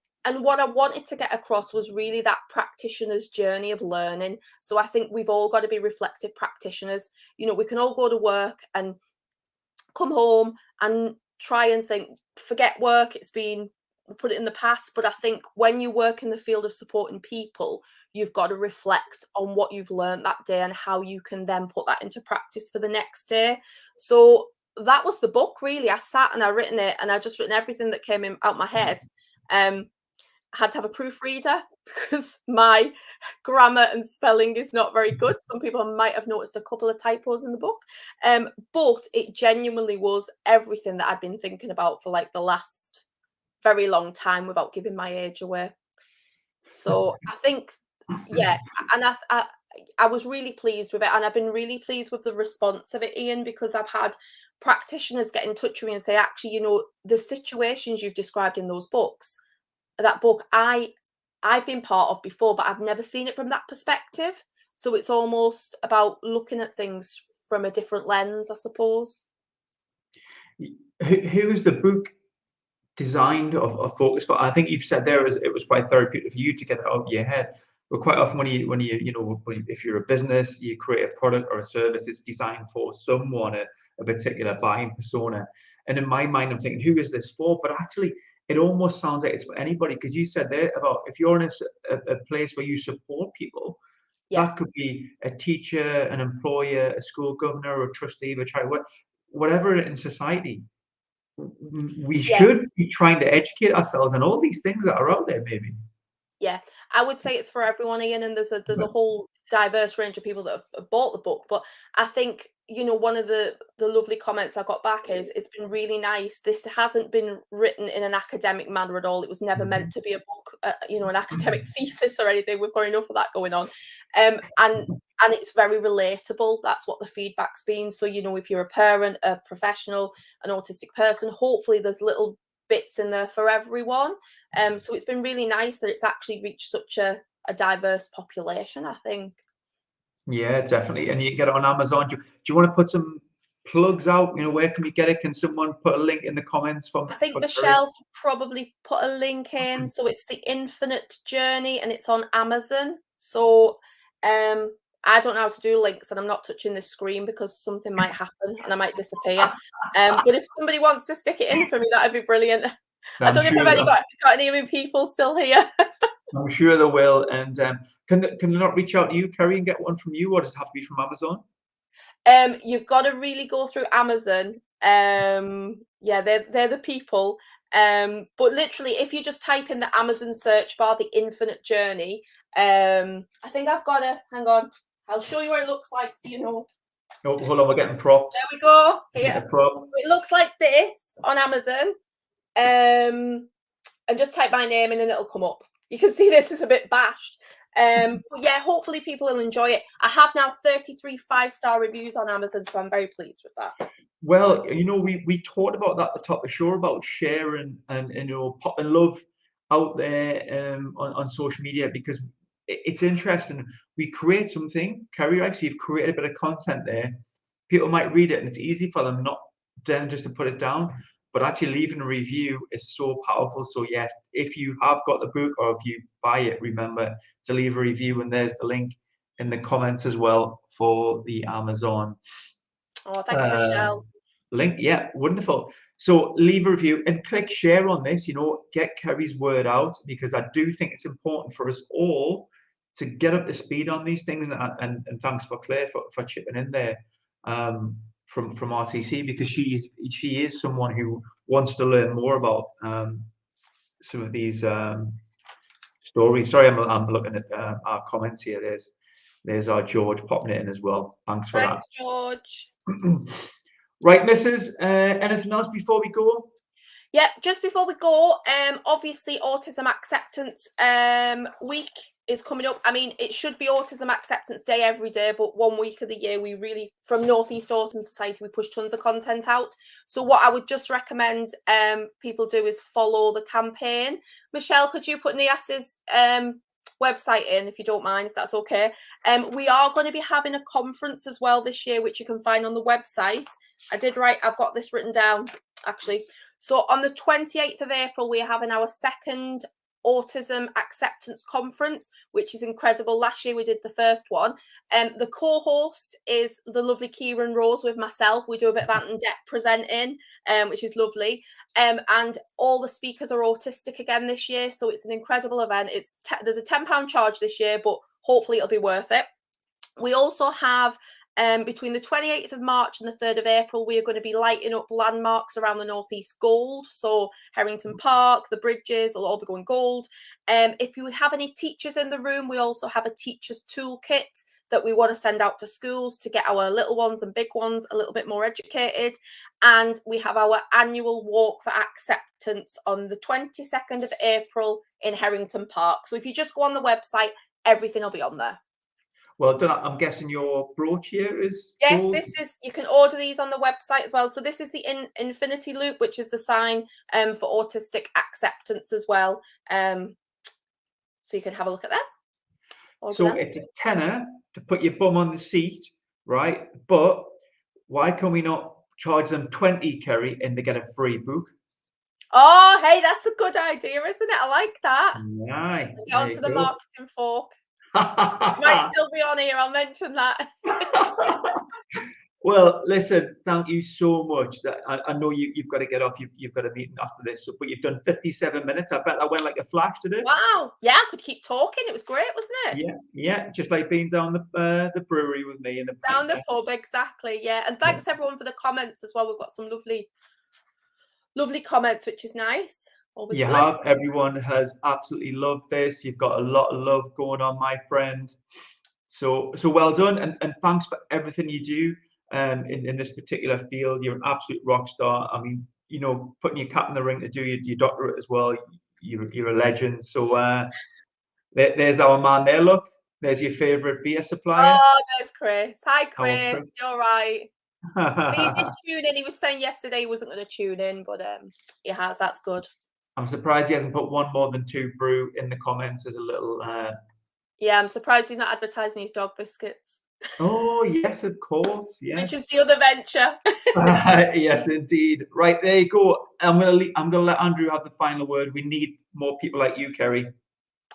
what I wanted to get across was really that practitioner's journey of learning. So I think we've all got to be reflective practitioners. You know, we can all go to work and come home and try and think, forget work, it's been, put it in the past. But I think when you work in the field of supporting people, you've got to reflect on what you've learned that day and how you can then put that into practice for the next day. So that was the book, really. I sat and I written it, and I just written everything that came out my head. I had to have a proofreader because my grammar and spelling is not very good. Some people might have noticed a couple of typos in the book, but it genuinely was everything that I'd been thinking about for like the last very long time, without giving my age away. So I think, yeah, and I was really pleased with it, and I've been really pleased with the response of it, Ian, because I've had practitioners get in touch with me and say, actually, you know, the situations you've described in those books, that book I've been part of before, but I've never seen it from that perspective. So it's almost about looking at things from a different lens, I suppose. Who is the book designed or focused for? I think you've said there it was quite therapeutic for you to get it out of your head. But quite often when you know, if you're a business, you create a product or a service, it's designed for someone, a particular buying persona. And in my mind, I'm thinking, who is this for? But actually, it almost sounds like it's for anybody, because you said there about if you're in a place where you support people, that could be a teacher, an employer, a school governor, or a trustee of a child, whatever in society. We should be trying to educate ourselves on all these things that are out there, maybe. Yeah, I would say it's for everyone, Ian, and there's a whole diverse range of people that have bought the book. But I think, you know, one of the lovely comments I got back is, it's been really nice. This hasn't been written in an academic manner at all. It was never meant to be a book, you know, an academic thesis or anything. We've got enough of that going on. And it's very relatable. That's what the feedback's been. So, you know, if you're a parent, a professional, an autistic person, hopefully there's little bits in there for everyone. So it's been really nice that it's actually reached such a diverse population, I think. Yeah, definitely. And you can get it on Amazon. Do you want to put some plugs out? You know, where can we get it? Can someone put a link in the comments for I think for Michelle could probably put a link in. So it's The Infinite Journey and it's on Amazon. So I don't know how to do links, and I'm not touching this screen because something might happen and I might disappear. But if somebody wants to stick it in for me, that'd be brilliant. I don't know if I've got any people still here. I'm sure they will. And can they not reach out to you, Kerrie, and get one from you, or does it have to be from Amazon? You've got to really go through Amazon. Yeah, they're the people. But literally, if you just type in the Amazon search bar, The Infinite Journey, I think I've got to, hang on, I'll show you what it looks like so you know. Oh, hold on, we're getting props. There we go. Here. It looks like this on Amazon. And just type my name in and it'll come up. You can see this is a bit bashed. But yeah, hopefully people will enjoy it. I have now 33 5-star reviews on Amazon, so I'm very pleased with that. Well, we talked about that at the top of the show about sharing and popping love out there on social media, because it's interesting. We create something, Kerrie, right? So you've created a bit of content there. People might read it, and it's easy for them not then just to put it down, but actually leaving a review is so powerful. So yes, if you have got the book or if you buy it, remember to leave a review, and there's the link in the comments as well for the Amazon Oh, thanks, Michelle. link. Yeah, wonderful. So leave a review and click share on this, get Kerrie's word out, because I do think it's important for us all to get up to speed on these things. And thanks for Claire for chipping in there from RTC, because she is someone who wants to learn more about some of these stories. Sorry, I'm looking at our comments here. There's our George popping it in as well. Thanks for Thanks, George. Right, missus, anything else before we go? Yeah, just before we go, obviously Autism Acceptance Week is coming up. I mean, it should be Autism Acceptance Day every day, but 1 week of the year, we really, from North East Autism Society, we push tons of content out. So what I would just recommend people do is follow the campaign. Michelle, could you put NEAS's website in, if you don't mind, if that's okay? We are going to be having a conference as well this year, which you can find on the website. I've got this written down, actually. So on the 28th of April, we're having our second Autism Acceptance Conference, which is incredible. Last year we did the first one. The co-host is the lovely Kieran Rose with myself. We do a bit of Ant and Deck presenting, which is lovely. And all the speakers are autistic again this year. So it's an incredible event. There's a £10 charge this year, but hopefully it'll be worth it. We also have between the 28th of March and the 3rd of April, we are going to be lighting up landmarks around the Northeast gold. So Harrington Park, the bridges will all be going gold. If you have any teachers in the room, we also have a teacher's toolkit that we want to send out to schools to get our little ones and big ones a little bit more educated. And we have our annual walk for acceptance on the 22nd of April in Harrington Park. So if you just go on the website, everything will be on there. Well, I'm guessing your brooch here is yes gold? This is, you can order these on the website as well. So this is the infinity loop, which is the sign for autistic acceptance as well. So you can have a look at that. So it's a tenner to put your bum on the seat, right? But why can we not charge them 20, Kerrie, and they get a free book? Oh, hey, that's a good idea, isn't it? I like that. Right. Get onto the marketing fork. Might still be on here. I'll mention that. Well, listen, thank you so much. I know you've got to get off. You've got a meeting after this, but you've done 57 minutes. I bet that went like a flash, did it? Wow. Yeah, I could keep talking. It was great, wasn't it? Yeah. Just like being down the brewery with me in the down the pub, exactly. Yeah, and thanks everyone for the comments as well. We've got some lovely comments, which is nice. Always you good. have. Everyone has absolutely loved this. You've got a lot of love going on, my friend. So well done, and thanks for everything you do in this particular field. You're an absolute rock star. I mean, putting your cap in the ring to do your doctorate as well. You're a legend. So there's our man there. Look, there's your favorite beer supplier. Oh, there's Chris. Hi, Chris. You're right. So he did tune in. He was saying yesterday he wasn't going to tune in, but he has. That's good. I'm surprised he hasn't put one more than two brew in the comments as a little. Yeah, I'm surprised he's not advertising his dog biscuits. Oh yes, of course. Yes. Which is the other venture. Yes, indeed. Right, there you go. I'm gonna let Andrew have the final word. We need more people like you, Kerrie.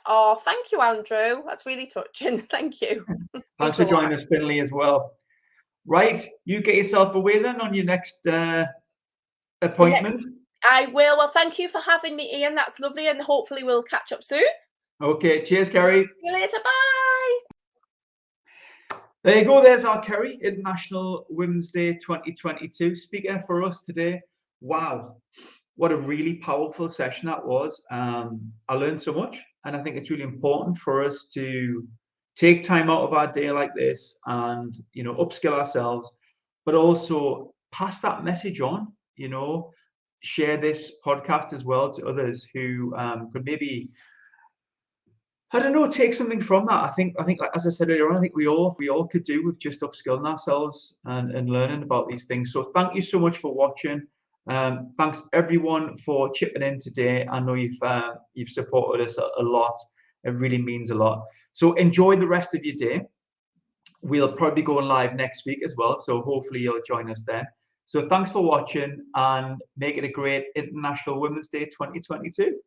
Oh, thank you, Andrew. That's really touching. Thank you. Thanks for joining us, Finley, as well. Right, you get yourself away then on your next appointment. I will. Well, thank you for having me, Ian. That's lovely, and hopefully we'll catch up soon. Okay, cheers, Kerrie. See you later. Bye. There you go. There's our Kerrie, International Women's Day 2022 speaker for us today. Wow, what a really powerful session that was. I learned so much, and I think it's really important for us to take time out of our day like this and upskill ourselves, but also pass that message on. Share this podcast as well to others who could maybe I don't know, take something from that. I think like, as I said earlier on, I think we all could do with just upskilling ourselves and learning about these things. So thank you so much for watching. Thanks everyone for chipping in today. I know you've supported us a lot. It really means a lot. So enjoy the rest of your day. We'll probably be going live next week as well, so hopefully you'll join us there. So thanks for watching, and make it a great International Women's Day 2022.